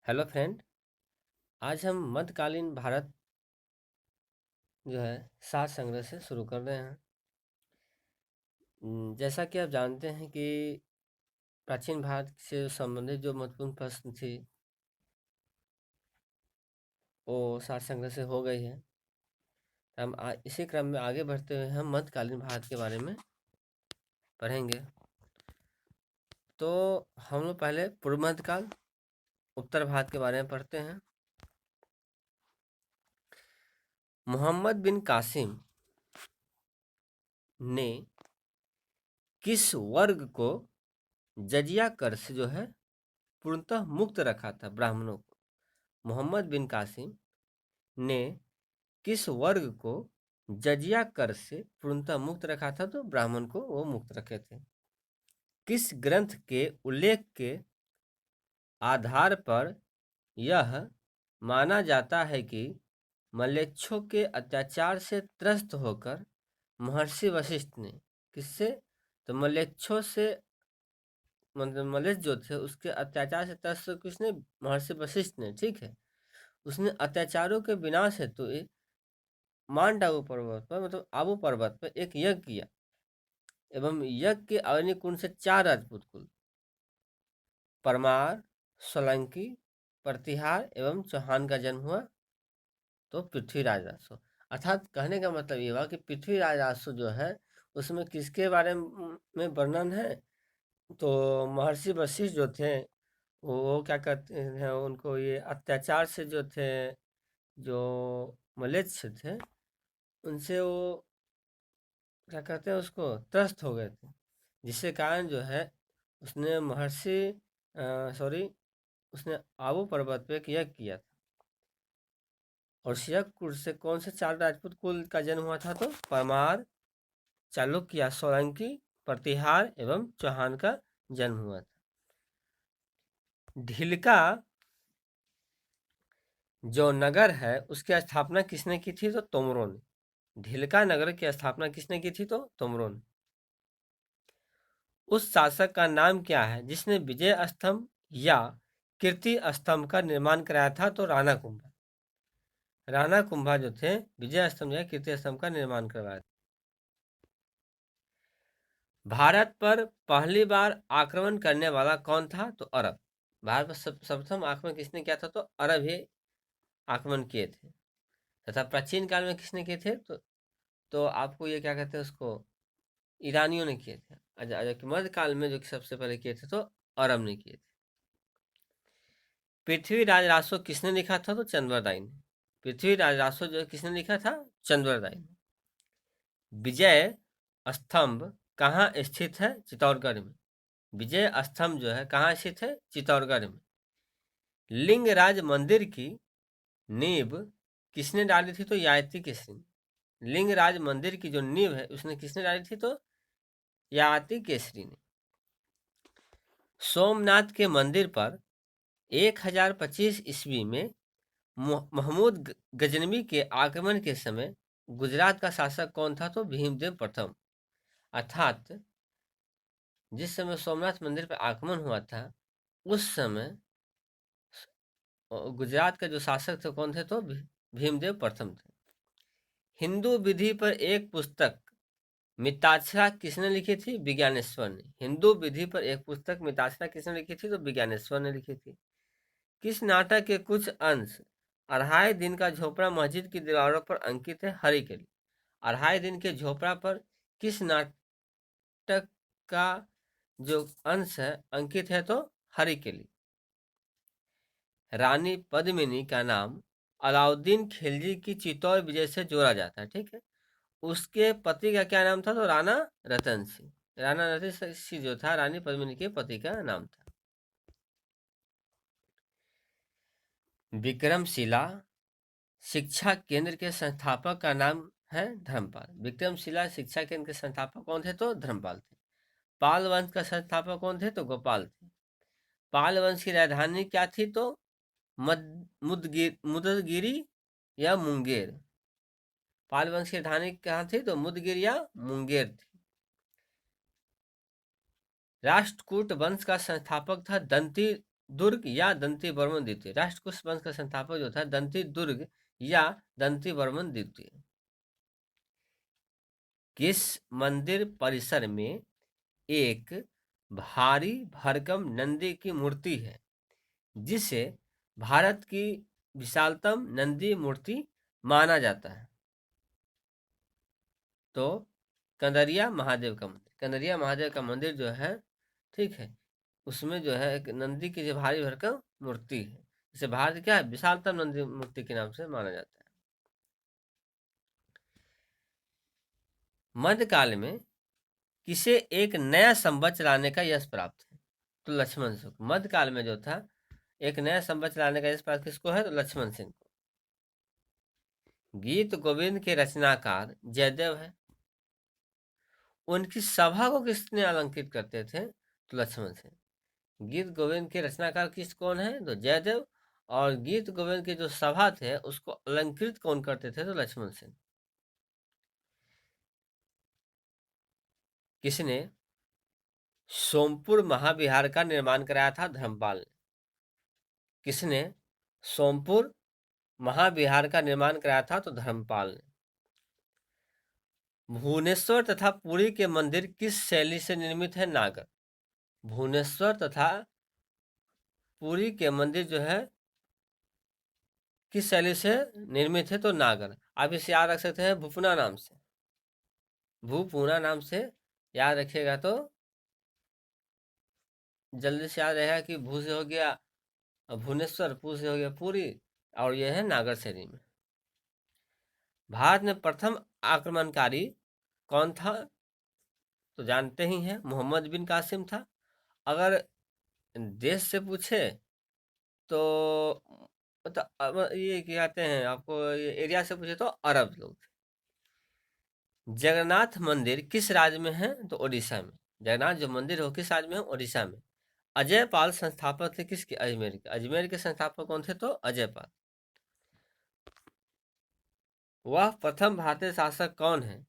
Hello friend. आज हम मध्यकालीन भारत जो है सात संग्रह से शुरू कर रहे हैं। जैसा कि आप जानते हैं कि प्राचीन भारत से संबंधित जो महत्वपूर्ण प्रश्न थी वो सात संग्रह से हो गई है। इसी क्रम में आगे बढ़ते हुए हम मध्यकालीन भारत के बारे में पढ़ेंगे। तो हम लोग पहले पूर्व मध्यकाल उत्तर भारत के बारे में पढ़ते हैं। मोहम्मद बिन कासिम ने किस वर्ग को जजिया कर से जो है पूर्णतः मुक्त रखा था? ब्राह्मणों को। मोहम्मद बिन कासिम ने किस वर्ग को जजिया कर से पूर्णतः मुक्त रखा था? तो ब्राह्मण को वो मुक्त रखे थे। किस ग्रंथ के उल्लेख के आधार पर यह माना जाता है कि मलेच्छों के अत्याचार से त्रस्त होकर महर्षि वशिष्ठ ने किससे? तो मलेच्छों से, मतलब मलेच्छ जो थे उसके अत्याचार से त्रस्त किसने? महर्षि वशिष्ठ ने। ठीक है। उसने अत्याचारों के विनाश हेतु माउंट आबू पर्वत पर, मतलब आबू पर्वत पर एक यज्ञ किया एवं यज्ञ के अग्निकुंड से 4 राजपूत कुल परमार, सोलंकी, प्रतिहार एवं चौहान का जन्म हुआ। तो पृथ्वीराज रासो, अर्थात कहने का मतलब ये हुआ कि पृथ्वीराज रासो जो है उसमें किसके बारे में वर्णन है? तो महर्षि वशिष्ठ जो थे वो क्या कहते हैं, उनको ये अत्याचार से जो थे, जो मलेच्छ थे, उनसे वो क्या कहते हैं उसको, त्रस्त हो गए थे। जिसके कारण जो है उसने महर्षि सॉरी उसने आबू पर्वत पे एक यज्ञ किया था। और उस यज्ञ कुल से कौन से 4 राजपूत कुल का जन्म हुआ था? तो परमार, चालुक्य, सोलंकी, प्रतिहार एवं चौहान का जन्म हुआ था। ढिलका जो नगर है उसकी स्थापना किसने की थी? तो तोमरों ने। ढिलका नगर की स्थापना किसने की थी? तो तोमरों ने। उस शासक का नाम क्या है जिसने विजय स्तंभ या कीर्ति स्तंभ का निर्माण कराया था? तो राणा कुंभा। राणा कुंभा जो थे विजय स्तंभ या कीर्ति स्तंभ का निर्माण करवाया था। भारत पर पहली बार आक्रमण करने वाला कौन था? तो अरब। भारत पर सर्वप्रथम आक्रमण किसने किया था? तो अरब ही आक्रमण किए थे। तथा प्राचीन काल में किसने किए थे? तो आपको ये क्या कहते हैं उसको, ईरानियों ने किए थे। जबकि मध्यकाल में जो कि सबसे पहले किए थे तो अरब ने किए थे। पृथ्वीराज रासो किसने लिखा था? तो चंद्रवरदाई ने। पृथ्वीराज रासो जो किसने लिखा था? चंद्रवरदाई ने। विजय स्तंभ कहाँ स्थित है? चित्तौड़गढ़ में। विजय स्तंभ जो है कहाँ स्थित है? चित्तौड़गढ़ में। लिंगराज मंदिर की नींव किसने डाली थी? तो यायती केसरी ने। लिंगराज मंदिर की जो नींव है उसने किसने डाली थी? तो याति केसरी ने। सोमनाथ के मंदिर पर 1025 ईस्वी में महमूद गजनवी के आक्रमण के समय गुजरात का शासक कौन था? तो भीमदेव प्रथम। अर्थात जिस समय सोमनाथ मंदिर पर आक्रमण हुआ था उस समय गुजरात का जो शासक थे कौन थे? तो भीमदेव प्रथम थे। हिंदू विधि पर एक पुस्तक मिताक्षरा किसने लिखी थी? विज्ञानेश्वर ने। हिंदू विधि पर एक पुस्तक मिताक्षरा किसने लिखी थी? तो विज्ञानेश्वर ने लिखी थी। किस नाटक के कुछ अंश अढ़ाई दिन का झोपड़ा मस्जिद की दीवारों पर अंकित है? हरि के लिए। अढ़ाई दिन के झोपड़ा पर किस नाटक का जो अंश है अंकित है? तो हरि के लिए। रानी पद्मिनी का नाम अलाउद्दीन खिलजी की चित्तौड़ विजय से जोड़ा जाता है। ठीक है। उसके पति का क्या नाम था? तो राणा रतन सिंह। राणा रतन सिंह जो था रानी पद्मिनी के पति का नाम था। विक्रमशिला शिक्षा केंद्र के संस्थापक का नाम है धर्मपाल। विक्रमशिला शिक्षा केंद्र के संस्थापक कौन थे? तो धर्मपाल थे। पाल वंश का संस्थापक कौन थे? तो गोपाल थे। पाल वंश की राजधानी क्या थी? तो मुदगिरी या मुंगेर। पाल वंश की राजधानी कहाँ थी? तो मुदगिर या मुंगेर थी। राष्ट्रकूट वंश का संस्थापक था दंती दुर्ग या दंती वर्मन द्वितीय। राष्ट्रकूट वंश का संस्थापक जो था दंती दुर्ग या दंती वर्मन द्वितीय। किस मंदिर परिसर में एक भारी भरकम नंदी की मूर्ति है जिसे भारत की विशालतम नंदी मूर्ति माना जाता है? तो कंदरिया महादेव का मंदिर। कंदरिया महादेव का मंदिर जो है, ठीक है, उसमें जो है एक नंदी की जो भारी भरकम मूर्ति है, इसे भारत क्या है विशालतम नंदी मूर्ति के नाम से माना जाता है। मध्यकाल में किसे एक नया संवत चलाने का यश प्राप्त है? तो लक्ष्मण सिंह को। मध्यकाल में जो था एक नया संवत चलाने का यश प्राप्त किसको है? तो लक्ष्मण सिंह को। गीत गोविंद के रचनाकार जयदेव है। उनकी सभा को किसने अलंकृत करते थे? तो लक्ष्मण सिंह। गीत गोविंद के रचनाकार कौन है? तो जयदेव। और गीत गोविंद के जो सभा थे उसको अलंकृत कौन करते थे? तो लक्ष्मण सिंह। किसने सोमपुर महाविहार का निर्माण कराया था? धर्मपाल ने। किसने सोमपुर महाविहार का निर्माण कराया था? तो धर्मपाल ने। भुवनेश्वर तथा पुरी के मंदिर किस शैली से निर्मित है? नागर। भुवनेश्वर तथा पुरी के मंदिर जो है किस शैली से निर्मित है? तो नागर। आप इसे याद रख सकते हैं भूपुना नाम से। भूपुना नाम से याद रखिएगा तो जल्दी से याद रहेगा कि भू से हो गया भुवनेश्वर, पू से हो गया पुरी, और यह है नागर शैली में। भारत में प्रथम आक्रमणकारी कौन था? तो जानते ही हैं मोहम्मद बिन कासिम था। अगर देश से पूछे तो ये क्या कहते हैं आपको, ये एरिया से पूछे तो अरब लोग थे। जगन्नाथ मंदिर किस राज्य में है? तो उड़ीसा में। जगन्नाथ जो मंदिर है वो किस राज्य में है? उड़ीसा में। अजय पाल संस्थापक थे किसके? अजमेर के। अजमेर के संस्थापक कौन थे? तो अजय पाल। वह प्रथम भारतीय शासक कौन है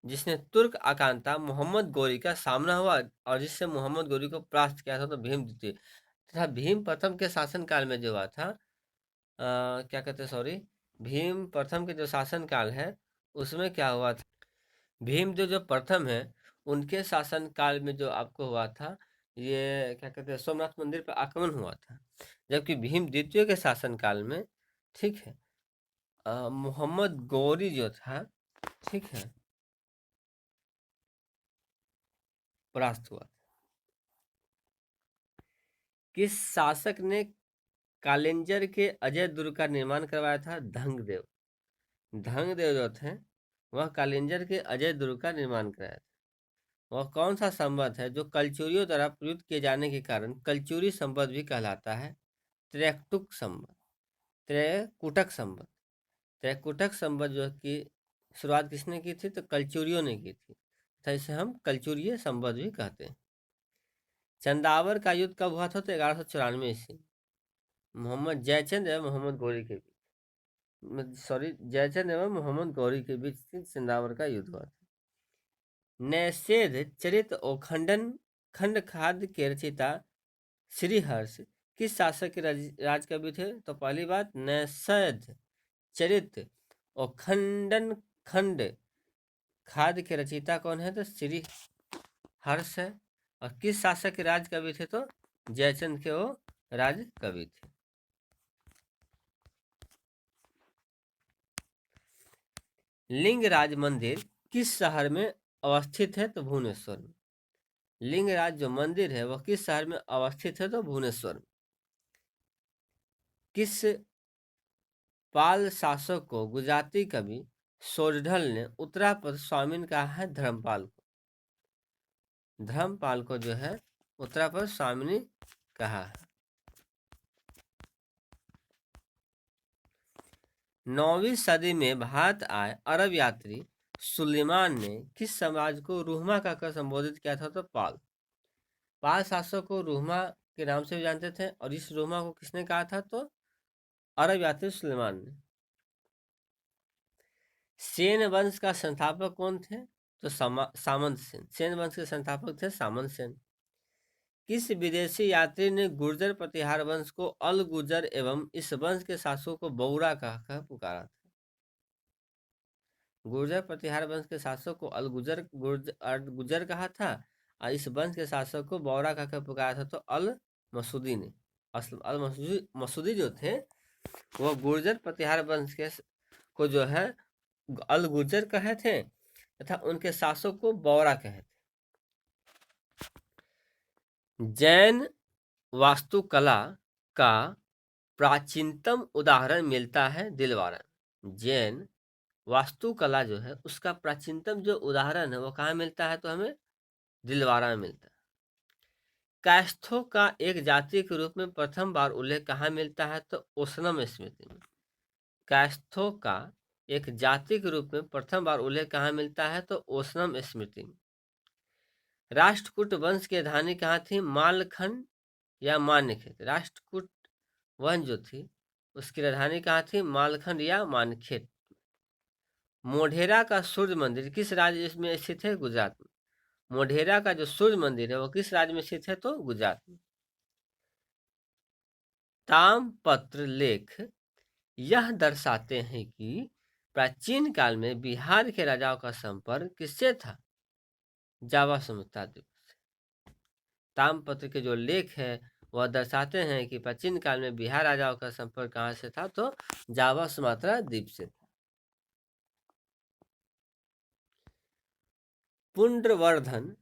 जिसने तुर्क आक्रांता मोहम्मद गोरी का सामना हुआ और जिससे मोहम्मद गोरी को परास्त किया था? तो भीम द्वितीय तथा भीम प्रथम के शासन काल में जो हुआ था, क्या कहते हैं, सॉरी, भीम प्रथम के जो शासन काल है उसमें क्या हुआ था? भीम जो जो प्रथम है उनके शासन काल में जो आपको हुआ था, ये क्या कहते हैं सोमनाथ मंदिर पर आक्रमण हुआ था। जबकि भीम द्वितीय के शासन काल में, ठीक है, मोहम्मद गौरी जो था, ठीक है, परास्त हुआ। किस शासक ने कालिंजर के अजय दुर्ग का निर्माण करवाया था? धंगदेव। धंगदेव जो थे वह कालिंजर के अजय दुर्ग का निर्माण कराया था। वह कौन सा संवत है जो कलचुरियों द्वारा प्रयुक्त किए जाने के कारण कलचुरी संवत भी कहलाता है? त्रैकुटक संवत। त्रैकुटक संवत। त्रैकुटक संवत जो की शुरुआत किसने की थी? तो कलचुरियों ने की थी, तो इसे हम कलचुरीय संवत भी कहते हैं। चंदावर का युद्ध कब हुआ था? तो 1194 ईस्वी। मोहम्मद जयचंद एवं मोहम्मद गौरी के बीच, सॉरी, जयचंद एवं मोहम्मद गौरी के बीच चंदावर का युद्ध हुआ था। नैषेध चरित और खंड खाद्य के रचयिता श्रीहर्ष किस शासक के राजकवि थे? तो पहली बात, नैषेध चरित और खंड खाद्य के रचयिता कौन है? तो श्री हर्ष है। और किस शासक के राजकवि थे? तो जयचंद के वो राजकवि थे। लिंगराज मंदिर किस शहर में अवस्थित है? तो भुवनेश्वर में। लिंगराज जो मंदिर है वह किस शहर में अवस्थित है? तो भुवनेश्वर में। किस पाल शासक को गुजराती कवि सोरढल ने उत्तरापद स्वामीन कहा है? धर्मपाल को। धर्मपाल को जो है उत्तरापद स्वामिनी कहा है। 9वीं सदी में भारत आए अरब यात्री सुलेमान ने किस समाज को रूहमा कहकर संबोधित किया था? तो पाल। पाल शासक को रूहमा के नाम से भी जानते थे, और इस रूहमा को किसने कहा था? तो अरब यात्री सुलेमान ने। सेन वंश का संस्थापक कौन थे? तो सामंत सेन। सेन वंश के संस्थापक थे सामंत सेन। किस विदेशी यात्री ने गुर्जर प्रतिहार वंश को अल गुर्जर एवं इस वंश के शासकों को बौरा कहकर पुकारा था? गुर्जर प्रतिहार वंश के शासक को अल गुर्जर कहा था और इस वंश के शासक को बौरा कहकर पुकारा था। तो अल मसूदी ने, अल मसूदी जो थे वो गुर्जर प्रतिहार वंश के को जो है अल गुर्जर कहे थे तथा उनके शासक को बौरा कहे थे। जैन वास्तुकला का प्राचीनतम उदाहरण मिलता है दिलवारा। जैन वास्तुकला जो है उसका प्राचीनतम जो उदाहरण है वो कहाँ मिलता है? तो हमें दिलवारा में मिलता है। कायस्थों का एक जाति के रूप में प्रथम बार उल्लेख कहाँ मिलता है? तो ओशनम स्मृति में। कायस्थों का एक जाति के रूप में प्रथम बार उल्लेख कहाँ मिलता है? तो ओशनम स्मृति में। राष्ट्रकूट वंश की राजधानी कहाँ थी? मालखंड या मान्यखेत। राष्ट्रकूट वंश जो थी उसकी राजधानी कहाँ थी? मालखंड या मानखेत। मोढेरा का सूर्य मंदिर किस राज्य में स्थित है? गुजरात में। मोढेरा का जो सूर्य मंदिर है वो किस राज्य में स्थित है? तो गुजरात में। ताम्रपत्र लेख यह दर्शाते हैं कि प्राचीन काल में बिहार के राजाओं का संपर्क किससे था? जावा सुमात्रा द्वीप से। ताम्रपत्र के जो लेख है वह दर्शाते हैं कि प्राचीन काल में बिहार राजाओं का संपर्क कहाँ से था? तो जावा सुमात्रा द्वीप से था। पुंडवर्धन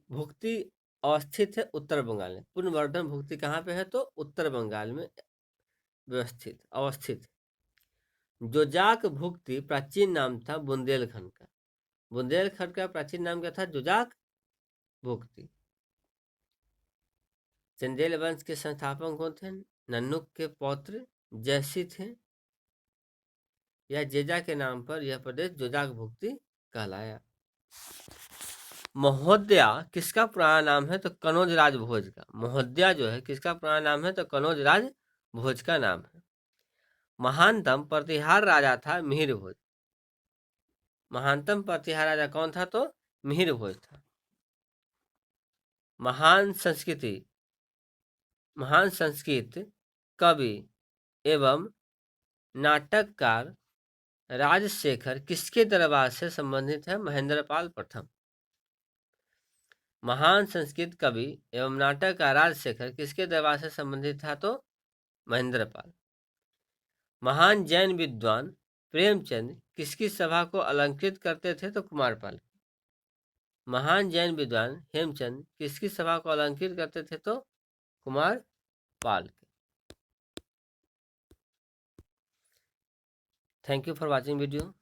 भुक्ति अवस्थित है उत्तर बंगाल में। पुंडवर्धन भुक्ति कहाँ पे है? तो उत्तर बंगाल में अवस्थित। जोजाक भुक्ति प्राचीन नाम था बुंदेलखंड का। बुंदेलखंड का प्राचीन नाम क्या था? जोजाक भुक्ति। चंदेल वंश के संस्थापक कौन थे? नन्नुक के पौत्र जयसी थे। या जेजा के नाम पर यह प्रदेश जोजाक भुक्ति कहलाया। महोदया किसका पुराना नाम है? तो कनौज राज भोज का। महोदया जो है किसका पुराना नाम है? तो कनौज राज भोज का नाम है। महानतम प्रतिहार राजा था मिहिर भोज। महानतम प्रतिहार राजा कौन था? तो मिहिर भोज था। महान संस्कृत कवि एवं नाटककार राजशेखर किसके दरबार से संबंधित है? महेंद्रपाल प्रथम। महान संस्कृत कवि एवं नाटककार राजशेखर किसके दरबार से संबंधित था? तो महेंद्रपाल। महान जैन विद्वान प्रेमचंद किसकी सभा को अलंकृत करते थे? तो कुमारपाल। महान जैन विद्वान हेमचंद किसकी सभा को अलंकृत करते थे? तो Kumarpal. Thank you for watching video.